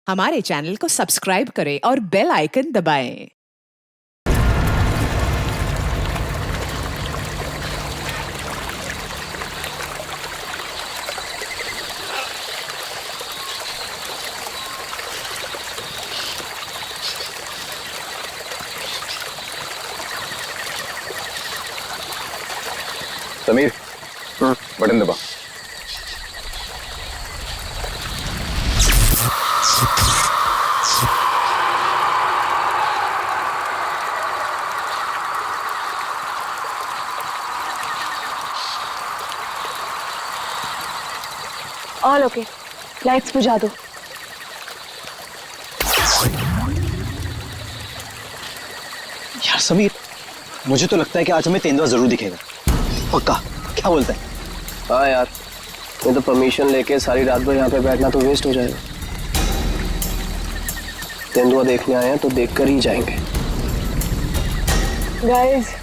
हमारे चैनल को सब्सक्राइब करें और बेल आइकन दबाएं। समीर, बटन दबा। ऑल ओके, लाइट्स बुझा दो। यार समीर, मुझे तो लगता है कि आज हमें तेंदुआ जरूर दिखेगा। पक्का? क्या बोलता है? हाँ यार, नहीं तो परमिशन लेके सारी रात भर यहाँ पे बैठना तो वेस्ट हो जाएगा। तेंदुआ देखने आए हैं तो देख कर ही जाएंगे। गाइस,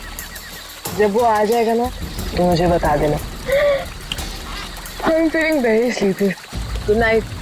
जब वो आ जाएगा ना तो मुझे बता देना। I'm feeling very sleepy. Good night.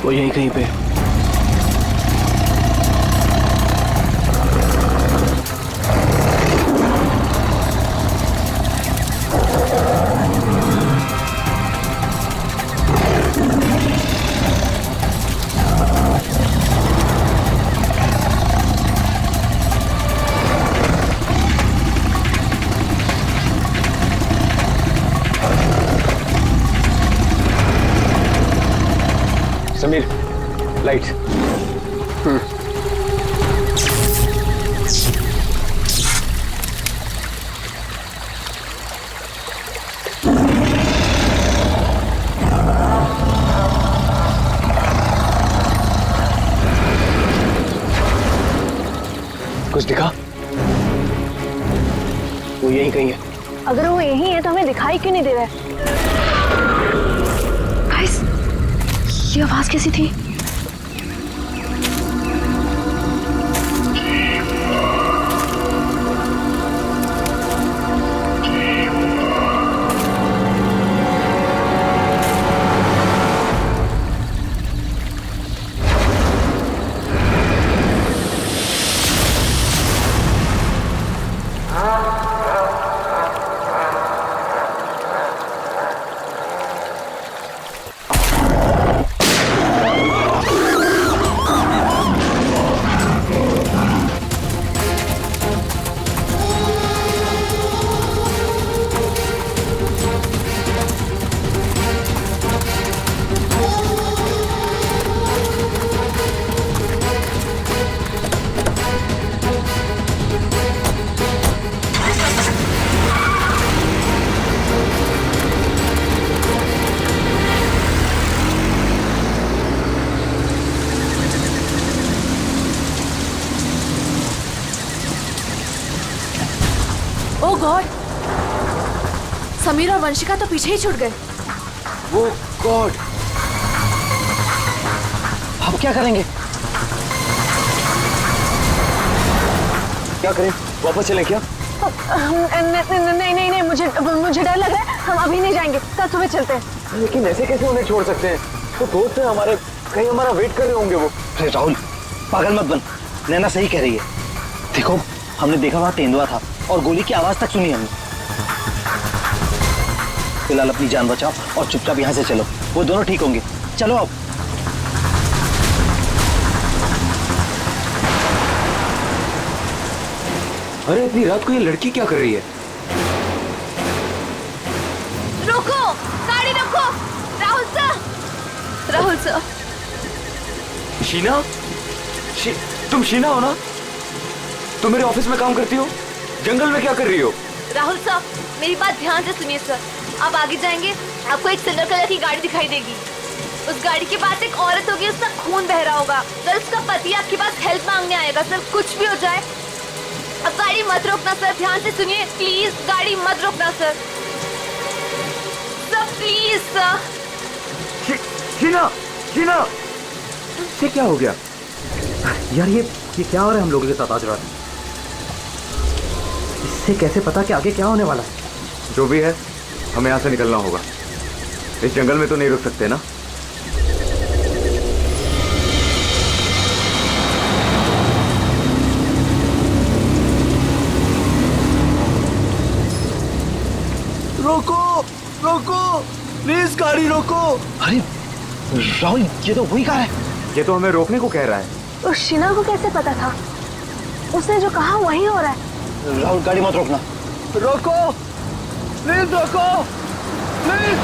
वो यहीं कहीं पे। समीर, लाइट। कुछ दिखा? वो यहीं कहीं है। अगर वो यहीं है तो हमें दिखाई क्यों नहीं दे रहा है? गाइस, ये आवाज कैसी थी? ओह गॉड, समीर और वंशिका तो पीछे ही छूट गए। वो गॉड, अब क्या करेंगे? क्या करें? वापस चलें क्या? नहीं नहीं नहीं, मुझे डर लग रहा है। हम अभी नहीं जाएंगे, कल सुबह चलते हैं। लेकिन ऐसे कैसे उन्हें छोड़ सकते हैं? तो दोस्त हैं हमारे, कहीं हमारा वेट कर रहे होंगे वो। अरे राहुल, पागल मत बन। नैना सही कह रही है। देखो, हमने देखा वहां तेंदुआ था और गोली की आवाज तक सुनी हमने। फिलहाल अपनी जान बचाओ और चुपचाप यहाँ से चलो। वो दोनों ठीक होंगे। चलो अब। अरे इतनी रात को ये लड़की क्या कर रही है? रोको, गाड़ी रोको। राहुल सर। शीना, तुम शीना हो ना? तुम मेरे ऑफिस में काम करती हो? जंगल में क्या कर रही हो? राहुल सर, मेरी बात ध्यान से सुनिए सर। आप आगे जाएंगे, आपको एक सिल्वर कलर की गाड़ी दिखाई देगी। उस गाड़ी के पास एक औरत होगी, उसका खून बह रहा होगा। सर, उसका पति आपके पास हेल्प मांगने आएगा। सर, कुछ भी हो जाए, अब गाड़ी मत रोकना सर। ध्यान से सुनिए प्लीज, गाड़ी मत रोकना sir. Sir please sir. Sheena, ये क्या हो गया यार, ये क्या हो रहा है हम लोगों के साथ आज रात? इससे कैसे पता कि आगे क्या होने वाला है? जो भी है, हमें यहाँ से निकलना होगा। इस जंगल में तो नहीं रुक सकते ना। रोको प्लीज, गाड़ी रोको। अरे राहुल, ये तो वही कार है। ये तो हमें रोकने को कह रहा है। उस शीना को कैसे पता था? उसने जो कहा वही हो रहा है। राहुल, गाड़ी मत रोकना। रोको प्लीज, रोको प्लीज,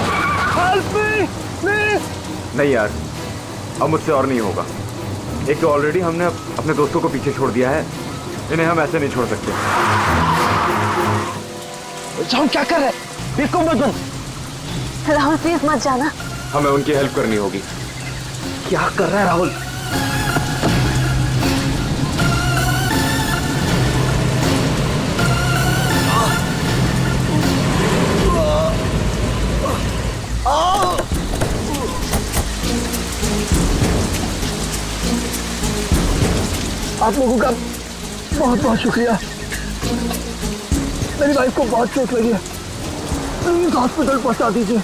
हेल्प मी प्लीज। नहीं यार, अब मुझसे और नहीं होगा। एक तो ऑलरेडी हमने अपने दोस्तों को पीछे छोड़ दिया है, इन्हें हम ऐसे नहीं छोड़ सकते। राहुल क्या कर रहे हैं? बेवकूफ मत बन। राहुल प्लीज मत जाना। हमें उनकी हेल्प करनी होगी। क्या कर रहा है राहुल? आप लोगों का बहुत बहुत शुक्रिया। मेरी वाइफ को बहुत चोट लगी है, प्लीज हॉस्पिटल पहुंचा दीजिए।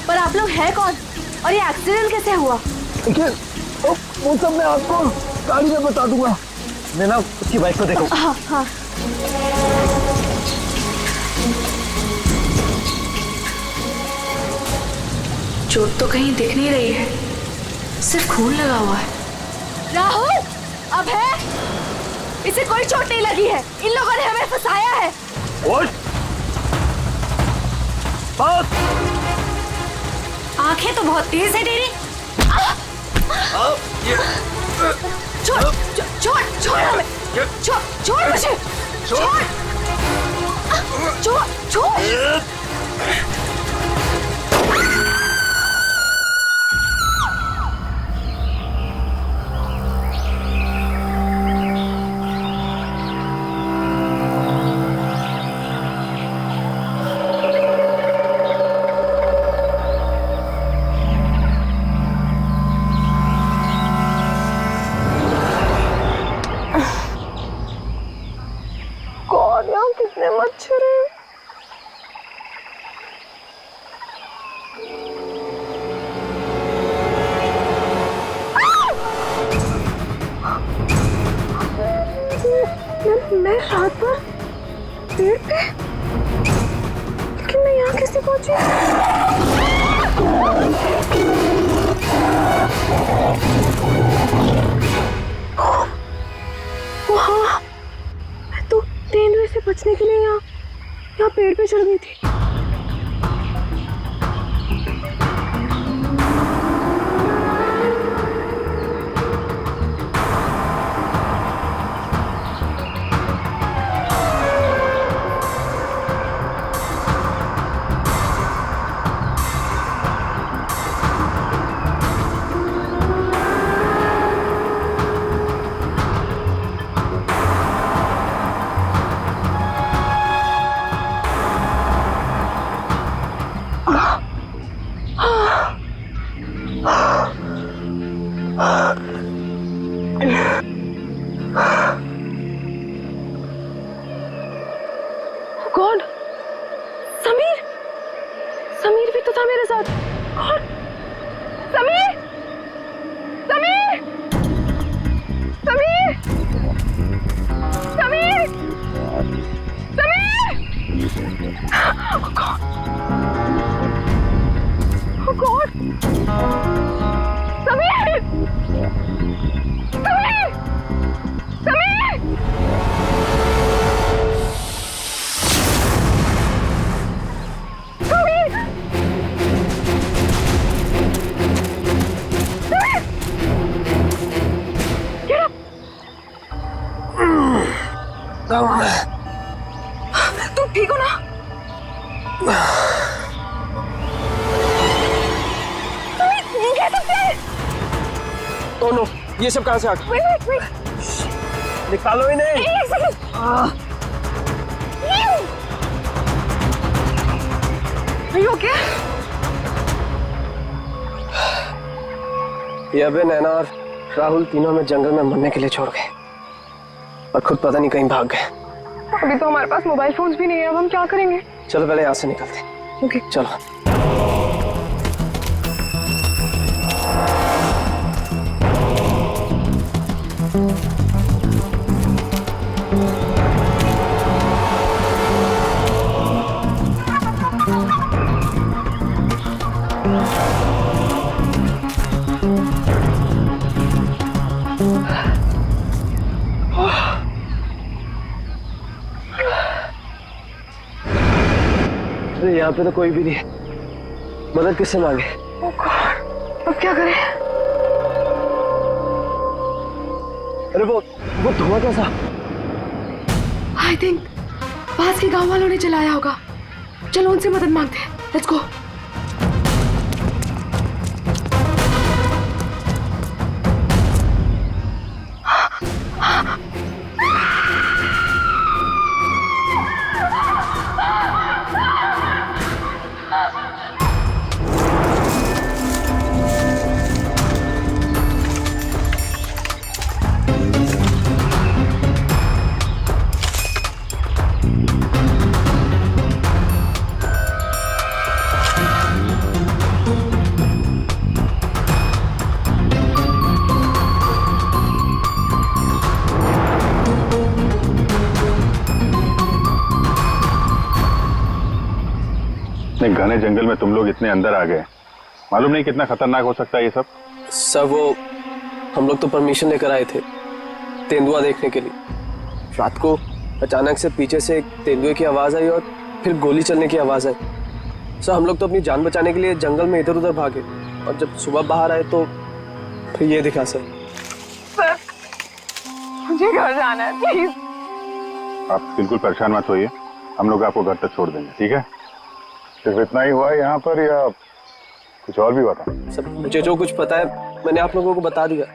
पर आप लोग हैं कौन और ये एक्सीडेंट कैसे हुआ? देखिए, वो सब मैं आपको गाड़ी में बता दूंगा। मैं ना उसकी वाइफ को देखो। हाँ हाँ। चोट तो कहीं दिख नहीं रही है, सिर्फ खून लगा हुआ है। राहुल, अब है, इसे कोई चोट नहीं लगी है। इन लोगों ने हमें फंसाया है। आंखें तो बहुत तेज है तेरी। छोड़ हमें, छोड़ मुझे, छोड़। कितने मच्छर हैं। मैं रात पर पेड़ पे, लेकिन मैं यहाँ कैसे पहुंची? वहाँ मैं तो तेंदुए से बचने के लिए यहाँ पेड़ पे चढ़ गई थी। गॉड, समीर भी तो था मेरे साथ। God, Sameer, oh God, Sameer. तुम ठीक हो ना? ये कह सकते हैं? ओ नो, ये सब कहाँ से आ गया? निकालो इन्हें। ओके? ये अबे, नैना और राहुल तीनों में जंगल में मरने के लिए छोड़ गए और खुद पता नहीं कहीं भाग गए। अभी तो हमारे पास मोबाइल फोन्स भी नहीं है, अब हम क्या करेंगे? चलो पहले यहाँ से निकलते हैं। ओके चलो। अरे यहाँ पे तो कोई भी नहीं है, मदद किससे मांगे? ओह गॉड, अब क्या करें? अरे वो धुआं कैसा? आई थिंक पास के गांव वालों ने चलाया होगा। चलो उनसे मदद मांगते हैं। Let's go. इतने घने जंगल में तुम लोग इतने अंदर आ गए, मालूम नहीं कितना खतरनाक हो सकता है ये सब। सर वो हम लोग तो परमिशन लेकर आए थे तेंदुआ देखने के लिए। रात को अचानक से पीछे से एक तेंदुए की आवाज आई और फिर गोली चलने की आवाज आई। सर हम लोग तो अपनी जान बचाने के लिए जंगल में इधर उधर भागे और जब सुबह बाहर आए तो फिर ये दिखा। सर मुझे घर जाना है, प्लीज। आप बिल्कुल परेशान मत होइए, हम लोग आपको घर तक छोड़ देंगे, ठीक है? सिर्फ इतना ही हुआ है यहाँ पर या कुछ और भी हुआ था? सर मुझे जो कुछ पता है मैंने आप लोगों को बता दिया।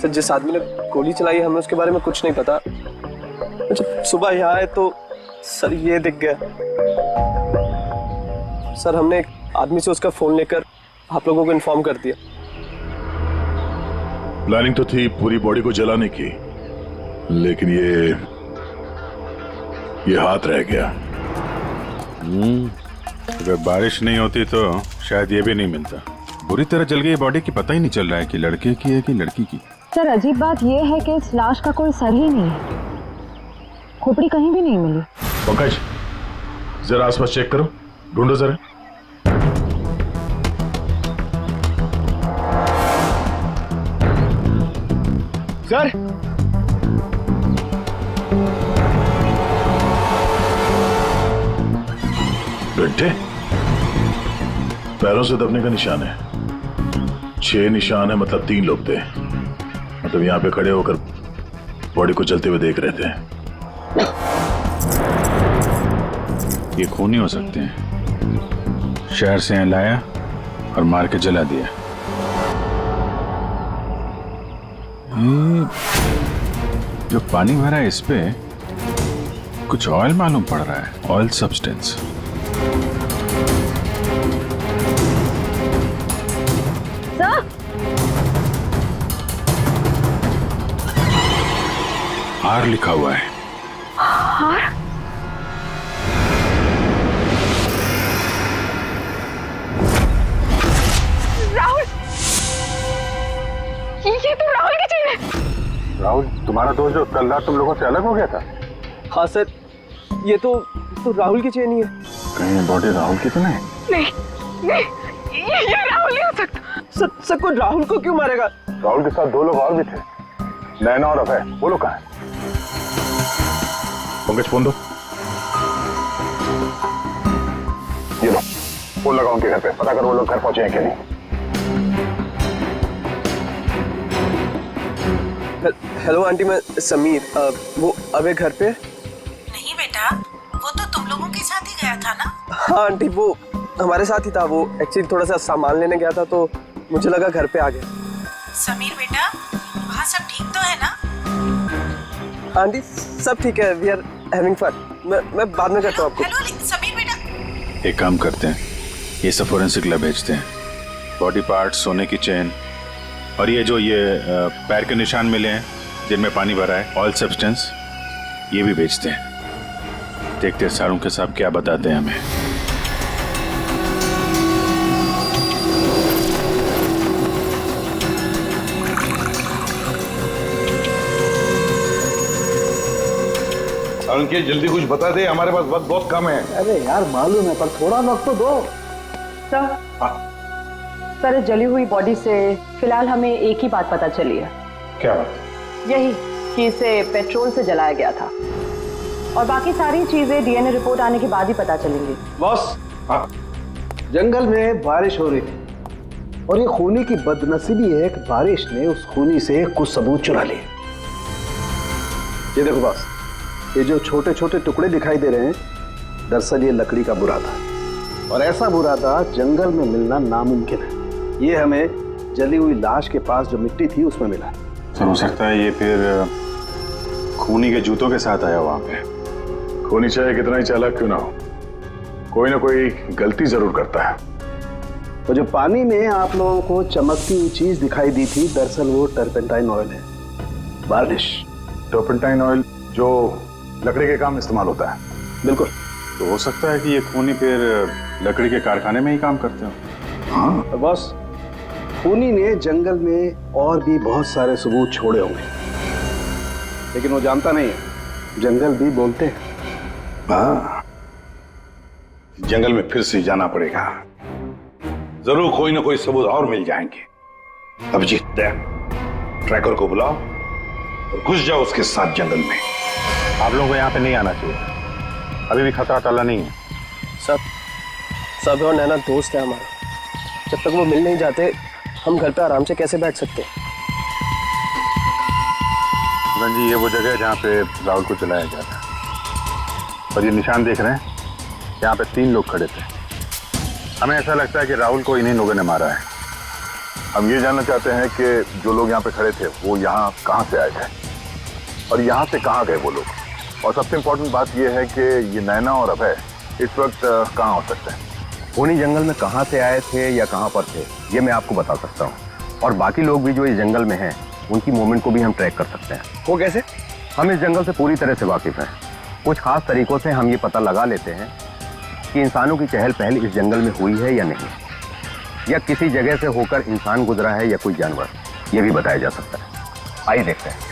सर जिस आदमी ने गोली चलाई हमें उसके बारे में कुछ नहीं पता। जब सुबह यहाँ आए तो सर ये दिख गया। सर हमने एक आदमी से उसका फोन लेकर आप लोगों को इन्फॉर्म कर दिया। प्लानिंग तो थी पूरी बॉडी को जलाने की, लेकिन ये हाथ रह गया। अगर बारिश नहीं होती तो शायद ये भी नहीं मिलता। बुरी तरह जल गई बॉडी की, पता ही नहीं चल रहा है कि लड़के की है कि लड़की की। सर अजीब बात यह है कि इस लाश का कोई सर ही नहीं है, खोपड़ी कहीं भी नहीं मिली। पंकज जरा आसपास चेक करो, ढूंढो जरा। सर गड्ढे, पैरों से दबने का निशान है। 6 निशान है, मतलब 3 लोग थे। मतलब यहाँ पे खड़े होकर बॉडी को जलते हुए देख रहे थे। ये खून ही हो सकते हैं। शहर से यहाँ लाया और मार के जला दिया। जो पानी भरा है इस पे कुछ ऑयल मालूम पड़ रहा है, ऑयल सब्सटेंस। आर लिखा हुआ है। आर? राहुल, ये तो राहुल की चेन है। राहुल तुम्हारा दोस्त जो कल रात तुम लोगों से अलग हो गया था? हाँ सर, ये तो राहुल की चेन ही है। कहीं बॉडी राहुल की तो नहीं? नहीं, ये राहुल नहीं हो सकता। सर को राहुल को क्यों मारेगा? राहुल के साथ 2 लोग और भी थे, नैना और अभय। वो लोग कहाँ हैं? पंकज फोन दो। ये लो, फोन लगाओ उनके घर पे, पता करो वो लोग घर पहुंचे हैं कि नहीं। हेलो आंटी, मैं समीर। वो अबे घर पे? गया था ना? हाँ आंटी, वो हमारे साथ ही था। वो एक्चुअली थोड़ा सा सामान लेने गया था तो मुझे लगा घर पे आ गया। समीर बेटा, वहाँ सब ठीक तो है ना? आंटी सब ठीक है, वी आर हैविंग फन। मैं बाद में करता हूँ आपको। हेलो समीर बेटा। एक काम करते हैं, ये सब फोरेंसिक लैब भेजते हैं। बॉडी पार्ट, सोने की चेन और ये जो पैर के निशान मिले हैं जिनमें पानी भरा है, ऑयल सब्सटेंस, ये भी भेजते हैं। देखते हैं सारुण के साहब क्या बताते हैं हमें। सारुण के जल्दी कुछ बता दे, हमारे पास वक्त बहुत कम है। अरे यार मालूम है, पर थोड़ा वक्त तो दो। सर, इस जली हुई बॉडी से फिलहाल हमें एक ही बात पता चली है। क्या बात? यही कि इसे पेट्रोल से जलाया गया था, और बाकी सारी चीजें डीएनए रिपोर्ट आने के बाद ही पता चलेंगी। बॉस, जंगल में बारिश हो रही थी और ये खूनी की बदनसीबी है कि बारिश ने उस खूनी से कुछ सबूत चुरा लिए। ये देखो बॉस, ये जो छोटे छोटे टुकड़े दिखाई दे रहे हैं, दरअसल ये लकड़ी का बुरादा है, और ऐसा बुरादा जंगल में मिलना नामुमकिन है। ये हमें जली हुई लाश के पास जो मिट्टी थी उसमें मिला। सर, हो सकता है ये फिर खूनी के जूतों के साथ आया वहां पे। खूनी चाहे कितना ही चालाक क्यों ना हो, कोई ना कोई गलती जरूर करता है। तो जो पानी में आप लोगों को चमकती हुई चीज दिखाई दी थी, दरअसल वो टर्पेंटाइन ऑयल है, वार्निश। टर्पेंटाइन ऑयल जो लकड़ी के काम इस्तेमाल होता है? बिल्कुल। तो हो सकता है कि ये खूनी फिर लकड़ी के कारखाने में ही काम करते हो। हाँ तो बस, खूनी ने जंगल में और भी बहुत सारे सबूत छोड़े होंगे, लेकिन वो जानता नहीं है जंगल भी बोलते हैं। हाँ, जंगल में फिर से जाना पड़ेगा, जरूर कोई ना कोई सबूत और मिल जाएंगे। अभिजीत, ट्रैकर को बुलाओ और घुस जाओ उसके साथ जंगल में। आप लोगों को यहाँ पे नहीं आना चाहिए, अभी भी खतरा टला नहीं है। सब और नैना दोस्त है हमारा, जब तक वो मिल नहीं जाते हम घर पे आराम से कैसे बैठ सकते हैं? जी, ये वो जगह है जहाँ पे राहुल को चलाया गया था, और ये निशान देख रहे हैं, यहाँ पे 3 लोग खड़े थे। हमें ऐसा लगता है कि राहुल को इन्हीं लोगों ने मारा है। हम ये जानना चाहते हैं कि जो लोग यहाँ पे खड़े थे वो यहाँ कहाँ से आए थे और यहाँ से कहाँ गए वो लोग। और सबसे इम्पोर्टेंट बात यह है कि ये नैना और अभय इस वक्त कहाँ हो सकते हैं। खूनी जंगल में कहाँ से आए थे या कहाँ पर थे, ये मैं आपको बता सकता हूँ, और बाकी लोग भी जो इस जंगल में हैं उनकी मूवमेंट को भी हम ट्रैक कर सकते हैं। वो कैसे? हम इस जंगल से पूरी तरह से वाकिफ हैं। कुछ खास तरीकों से हम ये पता लगा लेते हैं कि इंसानों की चहल पहल इस जंगल में हुई है या नहीं, या किसी जगह से होकर इंसान गुजरा है या कोई जानवर, ये भी बताया जा सकता है। आइए देखते हैं।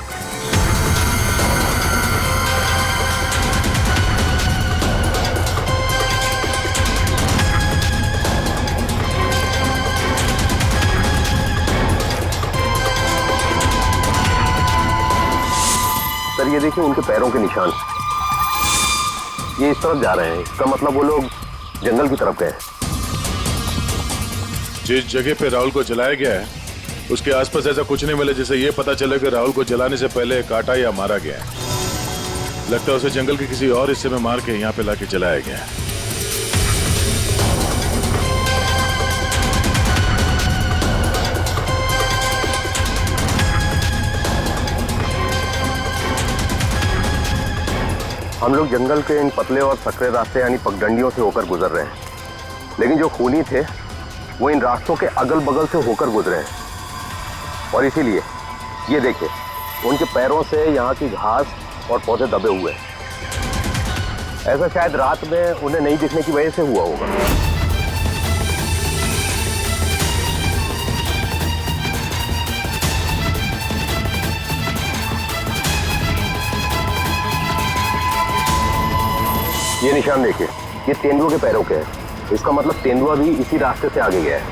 सर, ये देखिए उनके पैरों के निशान, ये इस तरफ जा रहे हैं। इसका मतलब वो लोग जंगल की तरफ गए। जिस जगह पे राहुल को जलाया गया है उसके आसपास ऐसा कुछ नहीं मिला जिससे ये पता चले कि राहुल को जलाने से पहले काटा या मारा गया है। लगता है उसे जंगल के किसी और हिस्से में मार के यहाँ पे लाके जलाया गया है। हम लोग जंगल के इन पतले और सकरे रास्ते यानी पगडंडियों से होकर गुजर रहे हैं, लेकिन जो खूनी थे वो इन रास्तों के अगल बगल से होकर गुजरे हैं, और इसीलिए ये देखिए उनके पैरों से यहाँ की घास और पौधे दबे हुए हैं। ऐसा शायद रात में उन्हें नहीं दिखने की वजह से हुआ होगा। ये निशान देखिए, ये तेंदुआ के पैरों के हैं। इसका मतलब तेंदुआ भी इसी रास्ते से आगे गया है।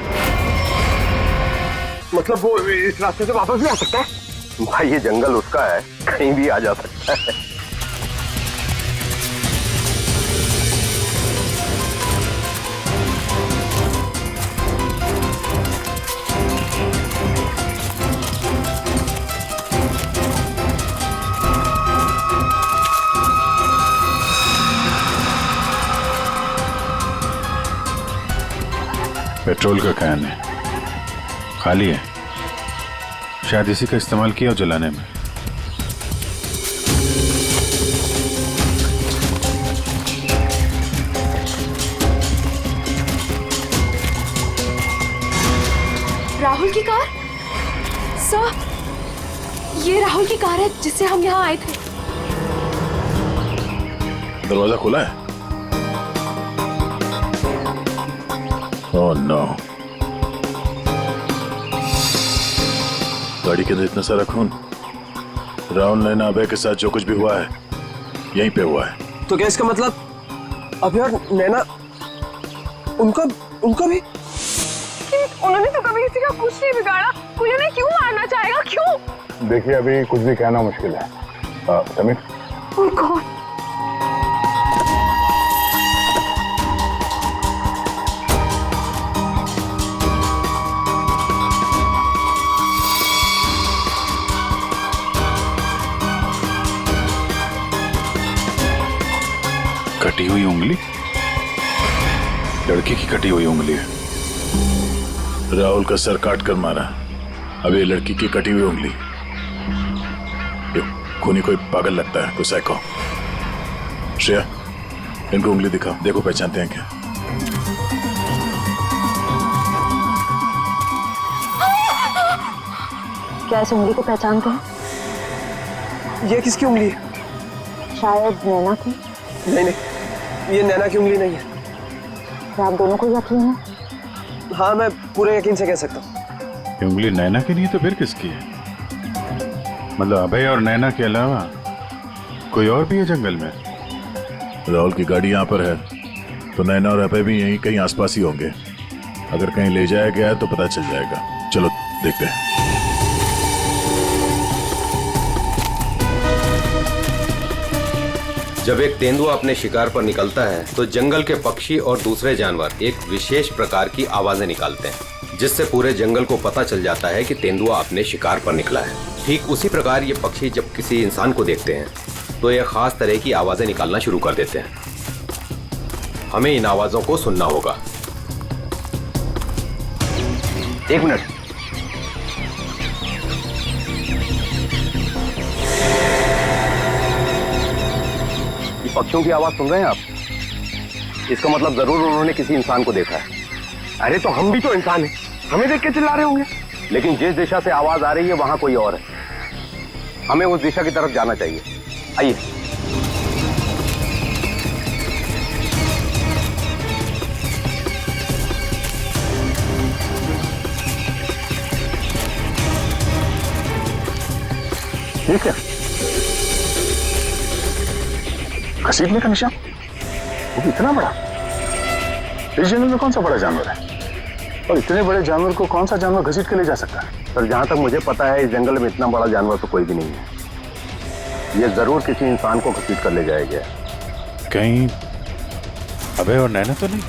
मतलब वो इस रास्ते से वापस भी आ सकता है? भाई ये जंगल उसका है, कहीं भी आ जा सकता है। पेट्रोल का कैन है, खाली है। शायद इसी का इस्तेमाल किया हो जलाने में। राहुल की कार? सर, ये राहुल की कार है जिससे हम यहाँ आए थे। दरवाजा खुला है? Oh no. गाड़ी के अंदर इतना सारा खून। राहुल नैना अभय के साथ जो कुछ भी हुआ है यहीं पे हुआ है। तो क्या इसका मतलब अभय और नैना उनका भी? उन्होंने तो कभी किसी का कुछ नहीं बिगाड़ा, कोई उन्हें क्यों मारना चाहेगा, क्यों? देखिए अभी कुछ भी कहना मुश्किल है। समीर, वो कौन? कटी हुई उंगली? लड़की की कटी हुई उंगली है। राहुल का सर काट कर मारा, अब ये लड़की की कटी हुई उंगली। ये खूनी कोई पागल लगता है, कोई साइको। श्रेया, इनको उंगली दिखाओ, देखो पहचानते हैं क्या। क्या इस उंगली को पहचानते हैं? ये किसकी उंगली है? शायद नैना की। नहीं, ये नैना की उंगली नहीं है। क्या आप दोनों को यकीन है? हाँ, मैं पूरे यकीन से कह सकता हूँ। ये उंगली नैना की नहीं तो फिर किसकी है? मतलब अभय और नैना के अलावा कोई और भी है जंगल में? राहुल की गाड़ी यहाँ पर है तो नैना और अभय भी यहीं कहीं आसपास ही होंगे। अगर कहीं ले जाया गया है तो पता चल जाएगा। चलो देखते हैं। जब एक तेंदुआ अपने शिकार पर निकलता है तो जंगल के पक्षी और दूसरे जानवर एक विशेष प्रकार की आवाजें निकालते हैं, जिससे पूरे जंगल को पता चल जाता है कि तेंदुआ अपने शिकार पर निकला है। ठीक उसी प्रकार ये पक्षी जब किसी इंसान को देखते हैं तो ये खास तरह की आवाजें निकालना शुरू कर देते हैं। हमें इन आवाजों को सुनना होगा। एक मिनट। पक्षियों की आवाज सुन रहे हैं आप? इसका मतलब जरूर उन्होंने किसी इंसान को देखा है। अरे तो हम भी तो इंसान हैं, हमें देख के चिल्ला रहे होंगे। लेकिन जिस दिशा से आवाज आ रही है वहां कोई और है। हमें उस दिशा की तरफ जाना चाहिए। आइए। ठीक है, घसीटने का निशान, वो भी इतना बड़ा। इस जंगल में कौन सा बड़ा जानवर है? और इतने बड़े जानवर को कौन सा जानवर घसीट के ले जा सकता है? सर, जहां तक मुझे पता है इस जंगल में इतना बड़ा जानवर तो कोई भी नहीं है। ये जरूर किसी इंसान को घसीट कर ले जाया गया। कहीं अभय और नैना तो नहीं?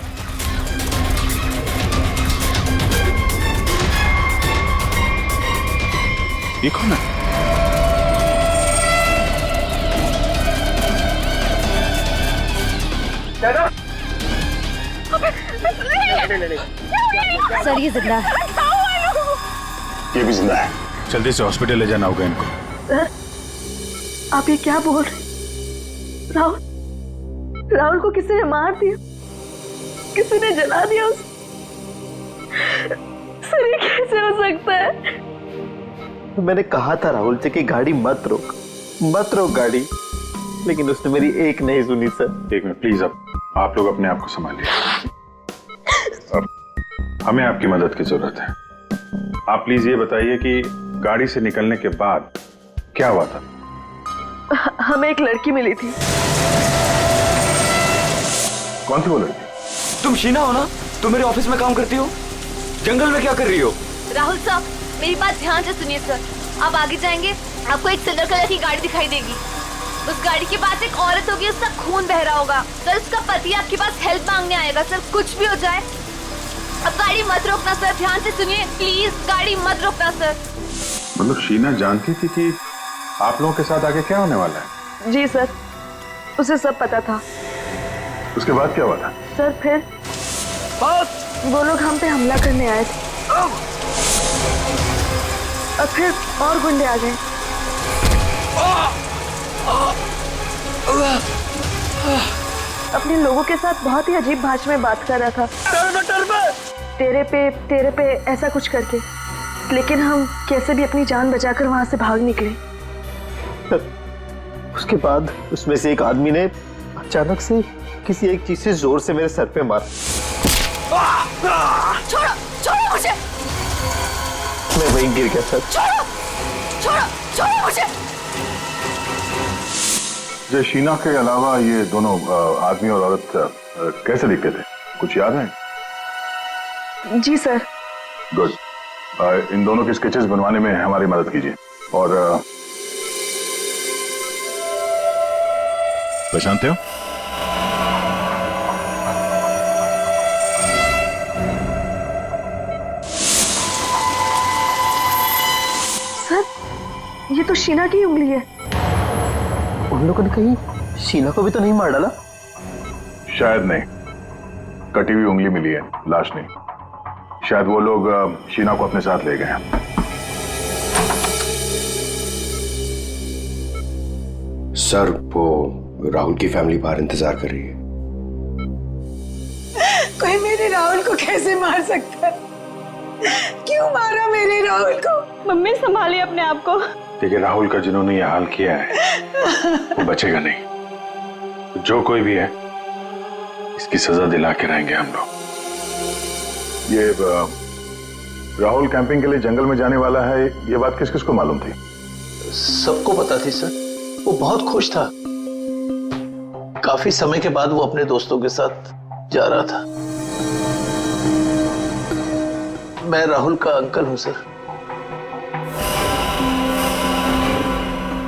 ये कौन है? सर, ये जिंदा है। ये भी जिंदा है। जल्दी से हॉस्पिटल ले जाना होगा इनको। सर, आप ये क्या बोल रहे? राहुल को किसी ने मार दिया, किसी ने जला दिया उसे। सर, ये कैसे हो सकता है? मैंने कहा था राहुल से कि गाड़ी मत रोक गाड़ी, लेकिन उसने मेरी एक नहीं सुनी सर। एक मिनट प्लीज, अब आप लोग अपने आप को संभालिए। अब हमें आपकी मदद की जरूरत है। आप प्लीज ये बताइए कि गाड़ी से निकलने के बाद क्या हुआ था? हमें एक लड़की मिली थी। कौन थी वो लड़की? तुम शीना हो ना? तुम मेरे ऑफिस में काम करती हो? जंगल में क्या कर रही हो? राहुल साहब, मेरी बात ध्यान से सुनिए सर। आप आगे जाएंगे, आपको एक सिल्वर कलर की गाड़ी दिखाई देगी। उस गाड़ी के पास एक औरत होगी, उसका खून बह रहा होगा। सर, उसका पति आपके पास हेल्प मांगने आएगा। सर, कुछ भी हो जाए अब गाड़ी मत रोकना सर। ध्यान से सुनिए प्लीज, गाड़ी मत रोकना सर। मतलब शीना जानती थी कि आप लोगों के साथ आगे क्या होने वाला है? जी सर, उसे सब पता था। उसके बाद क्या हुआ था? सर, फिर वो लोग हम पे हमला करने आए थे और फिर और गुंडे आ गए। अपने लोगों के साथ बहुत ही अजीब भाषा में बात कर रहा था, तेरे पे ऐसा कुछ करके। लेकिन हम कैसे भी अपनी जान बचाकर वहां से भाग निकले। उसके बाद उसमें से एक आदमी ने अचानक से किसी एक चीज से जोर से मेरे सर पे मारा। छोड़ो छोड़ो मुझे। मैं वहीं गिर गया सर। छोड़ो छोड़ो छोड़ो मुझे। जो शीना के अलावा ये दोनों आदमी और औरत कैसे दिखते थे, कुछ याद है? जी सर। गुड। इन दोनों के स्केचेस बनवाने में हमारी मदद कीजिए। और पहचानते हो? सर ये तो शीना की उंगली है। उन लोगों ने कहीं शीना को भी तो नहीं मार डाला? शायद नहीं, कटी हुई उंगली मिली है, लाश नहीं। शायद वो लोग शीना को अपने साथ ले गए हैं। सर वो राहुल की फैमिली बाहर इंतजार कर रही है। कोई मेरे राहुल को कैसे मार सकता है? क्यों मारा मेरे राहुल को? मम्मी संभालिए अपने आप को। देखिए, राहुल का जिन्होंने यह हाल किया है वो बचेगा नहीं। जो कोई भी है इसकी सजा दिला के रहेंगे हम लोग। ये राहुल कैंपिंग के लिए जंगल में जाने वाला है, ये बात किस किस को मालूम थी? सबको पता थी सर। वो बहुत खुश था। काफी समय के बाद वो अपने दोस्तों के साथ जा रहा था। मैं राहुल का अंकल हूं सर।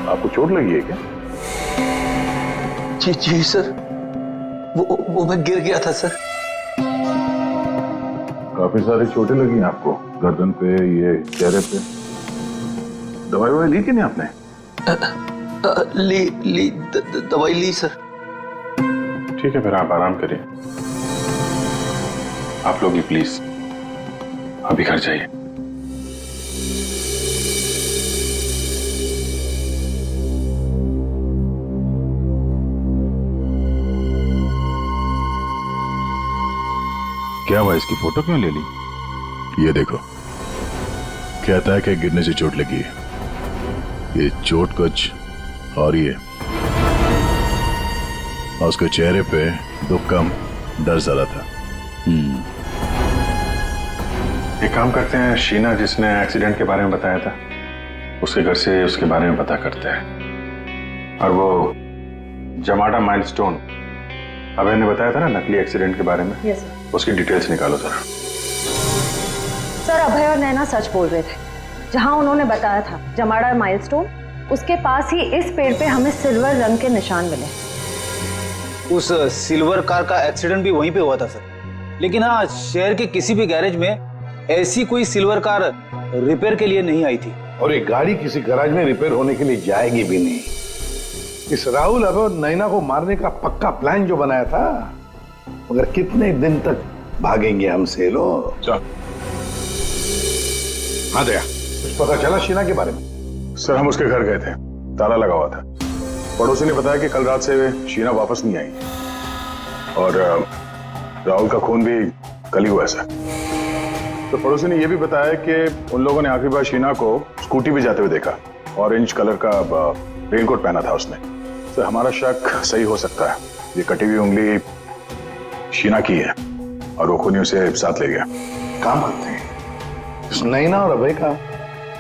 आपको चोट लगी है क्या? जी जी सर, वो मैं गिर गया था सर। काफी सारी चोटें लगी आपको, गर्दन पे, ये चेहरे पे। दवाई ली कि नहीं आपने? दवाई ली सर। ठीक है, फिर आप आराम करिए। आप लोग भी प्लीज अभी घर जाइए। क्या हुआ, इसकी फोटो क्यों ले ली? ये देखो, कहता है कि गिरने से चोट लगी है। ये चोट कुछ और ही है। और उसके चेहरे पे दुख कम, डर ज्यादा था। एक काम करते हैं, शीना जिसने एक्सीडेंट के बारे में बताया था उसके घर से उसके बारे में पता करते हैं। और वो जमाडा माइलस्टोन अभय ने बताया था ना, नकली एक्सीडेंट के बारे में। Yes sir. उसकी डिटेल्स निकालो जरा। सर अभय और नैना सच बोल रहे थे। जहां उन्होंने बताया था जमाड़ा माइलस्टोन, उसके पास ही इस पेड़ पे हमें सिल्वर रंग के निशान मिले। उस सिल्वर कार का एक्सीडेंट भी वहीं पे हुआ था सर। लेकिन हाँ, शहर के किसी भी गैरेज में ऐसी कोई सिल्वर कार रिपेयर के लिए नहीं आई थी। और ये गाड़ी किसी गैराज में रिपेयर होने के लिए जाएगी भी नहीं। इस राहुल अब नैना को मारने का पक्का प्लान जो बनाया था, मगर कितने दिन तक भागेंगे हमसे लोग? हाँ दया, कुछ पता चला शीना के बारे में? सर हम उसके घर गए थे, ताला लगा हुआ था। पड़ोसी ने बताया कि कल रात से शीना वापस नहीं आई और राहुल का खून भी कल ही हुआ है सर। तो पड़ोसी ने यह भी बताया कि उन लोगों ने आखिरी बार शीना को स्कूटी पे जाते हुए देखा। ऑरेंज कलर का रेनकोट पहना था उसने। तो हमारा शक सही हो सकता है, ये कटी हुई उंगली शीना की है और वो खूनी उसे साथ ले गया। काम करते हैं, इस नैना और अभय का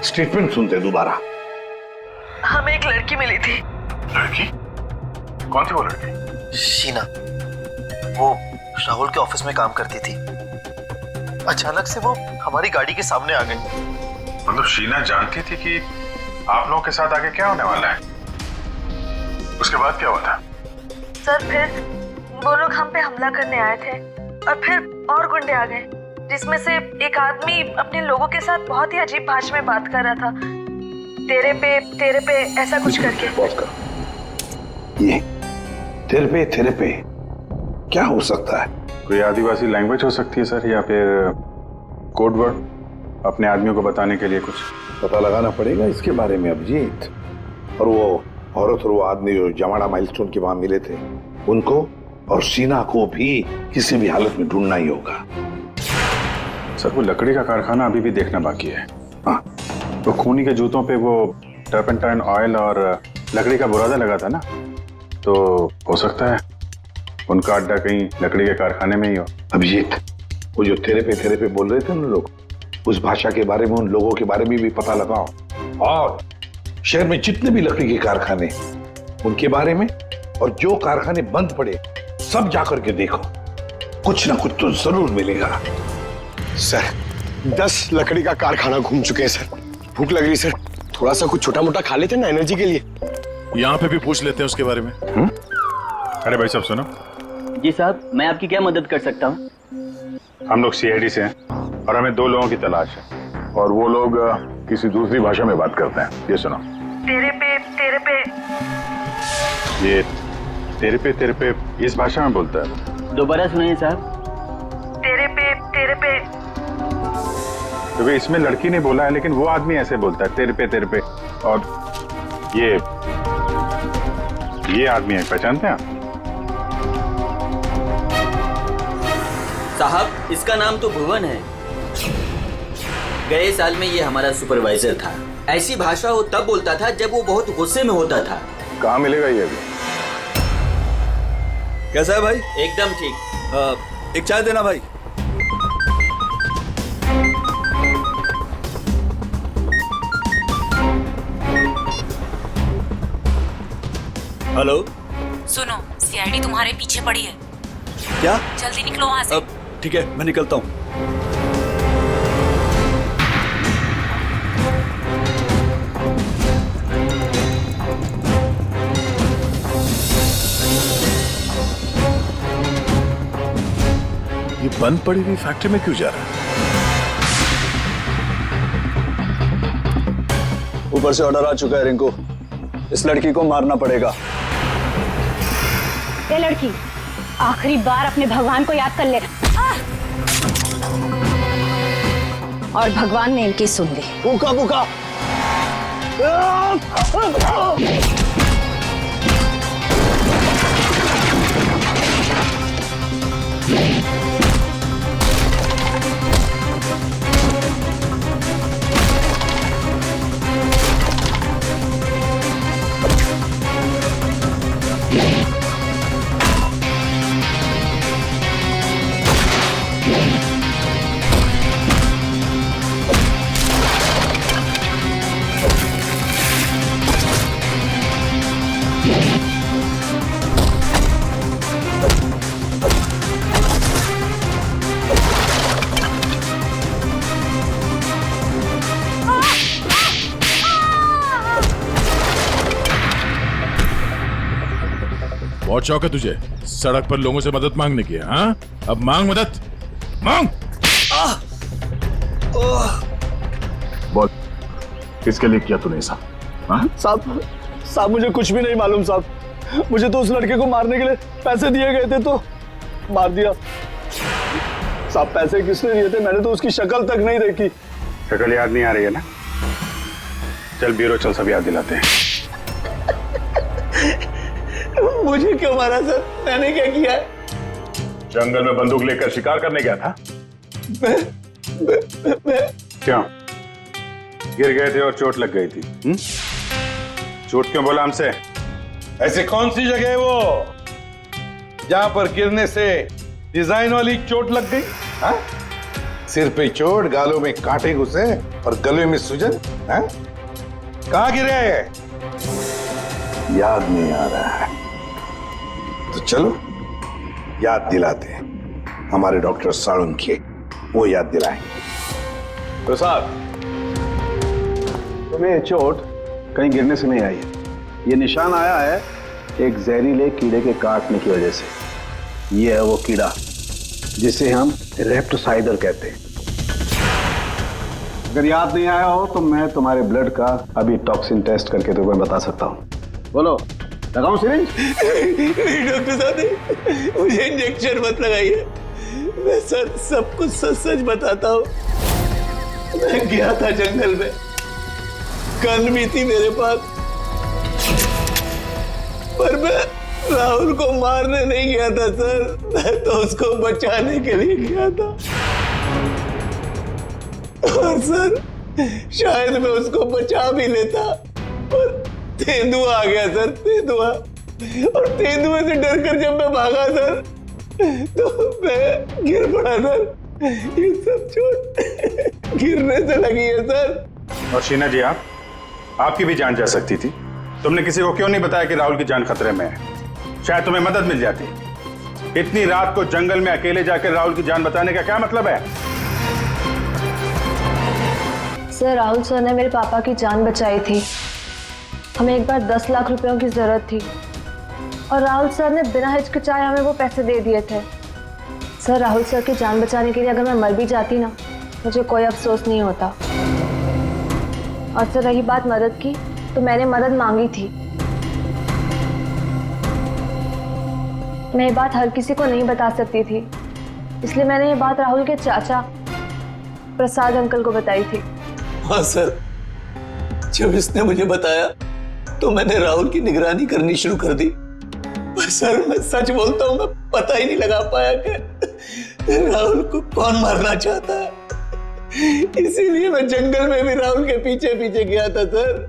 स्टेटमेंट सुनते दोबारा। हमें एक लड़की मिली थी। लड़की? कौन थी वो लड़की? शीना, वो राहुल के ऑफिस में काम करती थी। अचानक से वो हमारी गाड़ी के सामने आ गई। मतलब शीना जानती थी कि आप लोगों के साथ आगे क्या होने वाला है? उसके बाद क्या हुआ था? सर फिर वो लोग हम पे हमला करने आए थे और फिर और गुंडे आ गए, जिसमें से एक आदमी अपने लोगों के साथ बहुत ही अजीब भाषा में बात कर रहा था, तेरे पे ऐसा कुछ करके। ये तेरे पे क्या हो सकता है? कोई आदिवासी लैंग्वेज हो सकती है सर, या फिर कोड वर्ड अपने आदमियों को बताने के लिए कुछ? पता लगाना पड़ेगा इसके बारे में अभिजीत। और वो औरत और वो आदमी जो जमाड़ा माइलस्टोन के वहां मिले थे, उनको और शीना को भी किसी भी हालत में ढूंढना ही होगा। सर वो लकड़ी का कारखाना अभी भी देखना बाकी है। हाँ, तो खूनी के जूतों पे वो टर्पेंटाइन ऑयल और लकड़ी का बुरादा लगा था ना, तो हो सकता है उनका अड्डा कहीं लकड़ी के कारखाने में ही हो। अभिजीत, वो जो तेरे पे बोल रहे थे उन लोग, उस भाषा के बारे में, उन लोगों के बारे में भी पता लगाओ, और शहर में जितने भी लकड़ी के कारखाने उनके बारे में, और जो कारखाने बंद पड़े सब जाकर के देखो, कुछ ना कुछ तो जरूर मिलेगा। सर 10 लकड़ी का कारखाना घूम चुके हैं सर। भूख लग रही सर, थोड़ा सा कुछ छोटा मोटा खा लेते ना एनर्जी के लिए। यहाँ पे भी पूछ लेते हैं उसके बारे में। अरे भाई साहब सुनो। जी साहब, मैं आपकी क्या मदद कर सकता हूँ? हम लोग सीआईडी से हैं और हमें 2 लोगों की तलाश है, और वो लोग किसी दूसरी भाषा में बात करते हैं। ये सुनो। तेरे पे ये तेरे पे इस भाषा में बोलता है। दोबारा सुनिए साहब। तेरे पे तो इसमें लड़की ने बोला है, लेकिन वो आदमी ऐसे बोलता है तेरे पे। और ये आदमी है, पहचानते हैं आप? साहब इसका नाम तो भुवन है। गए साल में ये हमारा सुपरवाइजर था। ऐसी भाषा वो तब बोलता था जब वो बहुत गुस्से में होता था। कहाँ मिलेगा ये अभी? कैसा है भाई? एकदम ठीक। एक चाय देना भाई। हेलो, सुनो, सीआईडी तुम्हारे पीछे पड़ी है। क्या? जल्दी निकलो वहाँ से। ठीक है, मैं निकलता हूँ। ये बंद पड़ी हुई फैक्ट्री में क्यों जा रहा है? ऊपर से ऑर्डर आ चुका है रिंकू, इस लड़की को मारना पड़ेगा। ये लड़की आखिरी बार अपने भगवान को याद कर ले। और भगवान ने इनकी सुन ली। भूखा भूखा। बहुत शौक है तुझे सड़क पर लोगों से मदद मांगने की? हाँ, अब मांग मदद, मांग। बोल, किसके लिए किया तूने ऐसा? साहब मुझे कुछ भी नहीं मालूम साहब। मुझे तो उस लड़के को मारने के लिए पैसे दिए गए थे तो मार दिया। साहब पैसे किसने दिए थे? मैंने तो उसकी शक्ल तक नहीं देखी। शक्ल याद नहीं आ रही है ना? चल ब्यूरो चल, सब याद दिलाते हैं। मुझे क्यों मारा सर? मैंने क्या किया है? जंगल में बंदूक लेकर शिकार करने गया था? क्यों? गिर गए थे और चोट लग गई थी? चोट क्यों बोला हमसे? ऐसे कौन सी जगह है वो जहां पर गिरने से डिजाइन वाली चोट लग गई? हा? सिर पे चोट, गालों में कांटे घुसे और गले में सूजन? कहां गिरे? याद नहीं आ रहा है तो चलो याद दिलाते हैं। हमारे डॉक्टर साळुंखे वो याद दिलाएंगे। प्रसाद, तुम्हें ये चोट कहीं गिरने से नहीं आई है। ये निशान आया है एक जहरीले कीड़े के काटने की वजह से। ये है वो कीड़ा जिसे हम रेप्टोसाइडर कहते हैं। अगर याद नहीं आया हो तो मैं तुम्हारे ब्लड का अभी टॉक्सिन टेस्ट करके तुम्हें बता सकता हूँ। बोलो, लगाऊं सिरिंज? नहीं डॉक्टर साहब, मुझे इंजेक्शन मत लगाइए। मैं सर सब कुछ सच सच बताता हूँ। मैं गया था जंगल में, गन भी थी मेरे पास, पर मैं राहुल को मारने नहीं गया था सर, मैं तो उसको बचाने के लिए गया था। और सर शायद मैं उसको बचा भी लेता, पर तेंदुआ आ गया सर, तेंदुआ। और तेंदुए से डरकर जब मैं भागा सर, तो मैं गिर पड़ा सर। ये सब चोट गिरने से लगी है सर। और शीना जी, आपकी भी जान जा सकती थी। तुमने किसी को क्यों नहीं बताया कि राहुल की जान खतरे में है? शायद तुम्हें मदद मिल जाती। इतनी रात को जंगल में अकेले जाकर राहुल की जान बचाने का क्या मतलब है? सर, राहुल सर ने मेरे पापा की जान बचाई थी। हमें एक बार 10 लाख रुपयों की जरूरत थी और राहुल सर ने बिना हिचकिचाए हमें वो पैसे दे दिए थे। सर, राहुल सर की जान बचाने के लिए अगर मैं मर भी जाती ना, मुझे कोई अफसोस नहीं होता। और सर, रही बात मदद की, तो मैंने मदद मांगी थी। मैं ये बात हर किसी को नहीं बता सकती थी, इसलिए मैंने ये बात राहुल के चाचा प्रसाद अंकल को बताई थी। हाँ सर, जब इसने मुझे बताया तो मैंने राहुल की निगरानी करनी शुरू कर दी। पर सर, मैं सच बोलता हूँ, मैं पता ही नहीं लगा पाया कि राहुल को कौन मारना चाहता है। इसीलिए मैं जंगल में भी राहुल के पीछे पीछे गया था सर।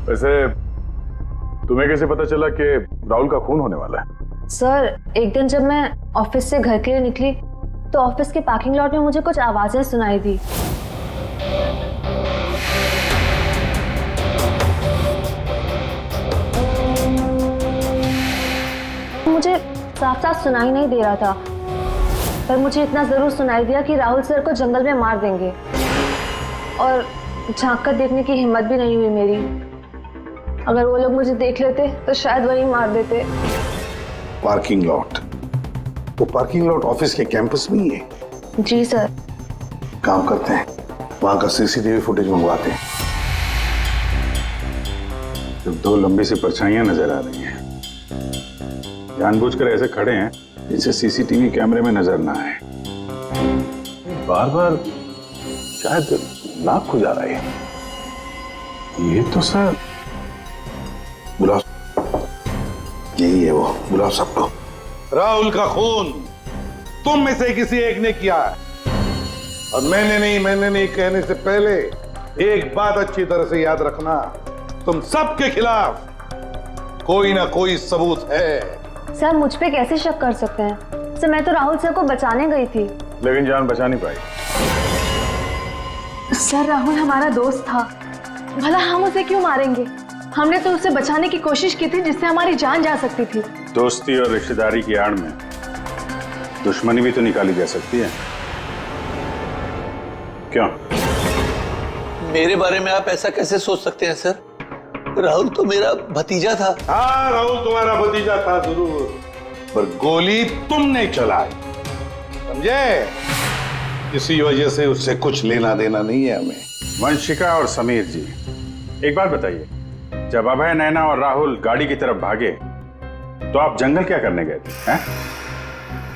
वैसे तुम्हें कैसे पता चला कि राहुल का खून होने वाला है? सर, एक दिन जब मैं ऑफिस से घर के लिए निकली तो ऑफिस के पार्किंग लॉट में मुझे कुछ आवाजें सुनाई दी। मुझे साफ साफ सुनाई नहीं दे रहा था, पर मुझे इतना जरूर सुनाई दिया कि राहुल सर को जंगल में मार देंगे। और झांक कर देखने की हिम्मत भी नहीं हुई मेरी। अगर वो लोग मुझे देख लेते तो शायद वही मार देते। Parking lot? वो पार्किंग लॉट ऑफिस के कैंपस में ही है? जी सर। काम करते हैं, वहां का सीसीटीवी फुटेज मंगवाते हैं। जब दो लंबी सी परछाइयां नजर आ रही हैं, जानबूझकर ऐसे खड़े हैं जिससे सीसीटीवी कैमरे में नजर ना आए। बार बार शायद नाक खुजा रहा है। ये तो सर, बुलाओ, यही है वो, बुलाओ सबको। राहुल का खून तुम में से किसी एक ने किया है, और मैंने नहीं कहने से पहले एक बात अच्छी तरह से याद रखना, तुम सबके खिलाफ कोई ना कोई सबूत है। सर, मुझ पे कैसे शक कर सकते हैं? सर, मैं तो राहुल सर को बचाने गई थी। लेकिन जान बचा नहीं पाई। सर, राहुल हमारा दोस्त था, भला हम उसे क्यों मारेंगे? हमने तो उसे बचाने की कोशिश की थी जिससे हमारी जान जा सकती थी। दोस्ती और रिश्तेदारी की आड़ में दुश्मनी भी तो निकाली जा सकती है, क्यों? मेरे बारे में आप ऐसा कैसे सोच सकते हैं सर? राहुल तो मेरा भतीजा था। हाँ, राहुल तुम्हारा भतीजा था जरूर, पर गोली तुमने चलाई, समझे? इसी वजह से उससे कुछ लेना देना नहीं है हमें। वंशिका और समीर जी, एक बात बताइए, जब अभय, नैना और राहुल गाड़ी की तरफ भागे तो आप जंगल क्या करने गए थे? हैं?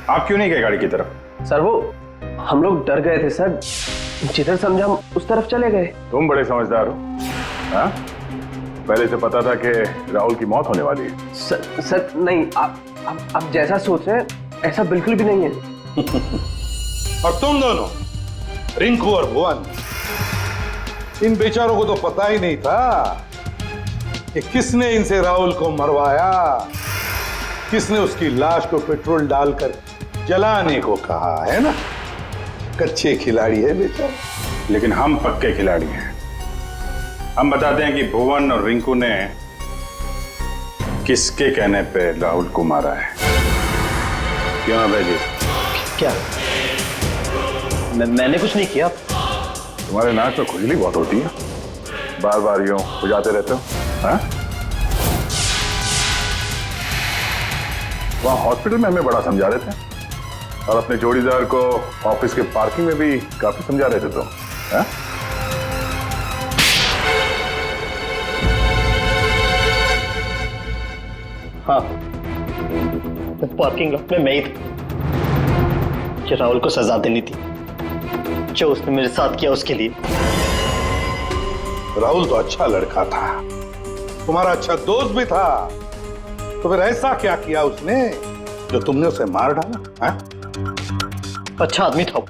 आप क्यों नहीं गए गाड़ी की तरफ? सर, वो हम लोग डर गए थे सर, जिधर समझा हम उस तरफ चले गए। तुम बड़े समझदार हो। हाँ? पहले से पता था कि राहुल की मौत होने वाली है। सर नहीं, आप जैसा सोच रहे हैं ऐसा बिल्कुल भी नहीं है। और तुम दोनों, रिंकू और भुवन, इन बेचारों को तो पता ही नहीं था कि किसने इनसे राहुल को मरवाया, किसने उसकी लाश को पेट्रोल डालकर जलाने को कहा, है ना? कच्चे खिलाड़ी है बेचारा। लेकिन हम पक्के खिलाड़ी हैं। हम बताते हैं कि भुवन और रिंकू ने किसके कहने पे राहुल को मारा है। क्यों अभय जी? क्या? मैंने कुछ नहीं किया। तुम्हारे नाक में खुजली बहुत होती है, बार बार यूं खुजाते रहते हो। हाँ? वहां हॉस्पिटल में हमें बड़ा समझा रहे थे, और अपने जोड़ीदार को ऑफिस के पार्किंग में भी काफी समझा रहे थे तुम। हाँ? हाँ, पार्किंग लॉट में मैं ही था। कि राहुल को सजा देनी थी जो उसने मेरे साथ किया उसके लिए। राहुल तो अच्छा लड़का था, तुम्हारा अच्छा दोस्त भी था, तो फिर ऐसा क्या किया उसने जो तुमने उसे मार डाला? अच्छा आदमी था वो,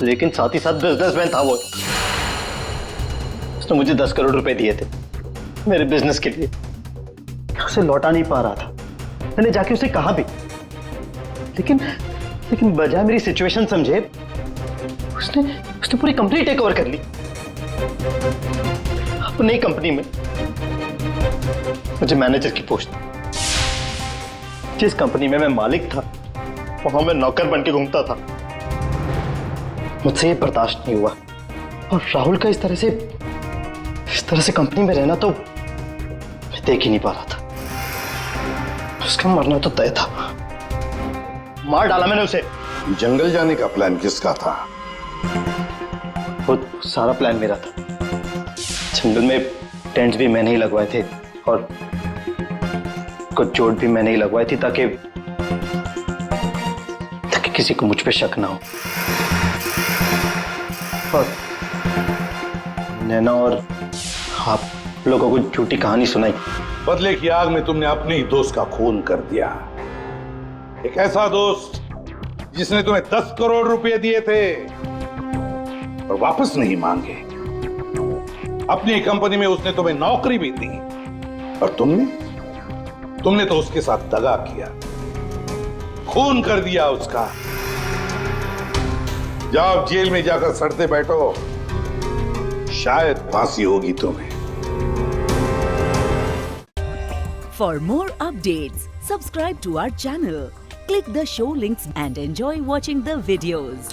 लेकिन साथ ही साथ बिजनेसमैन था वो। उसने मुझे 10 करोड़ रुपए दिए थे मेरे बिजनेस के लिए, उसे लौटा नहीं पा रहा था। मैंने जाके उसे कहा भी, लेकिन बजाय मेरी सिचुएशन समझे उसने पूरी कंपनी टेक ओवर कर ली। अब नई कंपनी में मुझे मैनेजर की पोस्ट, जिस कंपनी में मैं मालिक था वहां मैं नौकर बन के घूमता था। मुझसे ये बर्दाश्त नहीं हुआ, और राहुल का इस तरह से कंपनी में रहना तो मैं देख ही नहीं पा रहा था। उसका मरना तो तय था, मार डाला मैंने उसे। जंगल जाने का प्लान किसका था? वो सारा प्लान मेरा था। जंगल में टेंट्स भी मैंने ही लगवाए थे और कुछ चोट भी मैंने ही लगवाई थी ताकि किसी को मुझ पे शक ना हो। और नैना और आप लोगों को झूठी कहानी सुनाई। बदले की आग में तुमने अपने ही दोस्त का खून कर दिया। एक ऐसा दोस्त जिसने तुम्हें 10 करोड़ रुपए दिए थे और वापस नहीं मांगे। अपनी कंपनी में उसने तुम्हें नौकरी भी दी और तुमने तो उसके साथ दगा किया, खून कर दिया उसका। जाओ जेल में जाकर सड़ते बैठो, शायद फांसी होगी तुम्हें। For more updates, subscribe to our channel, click the show links and enjoy watching the videos.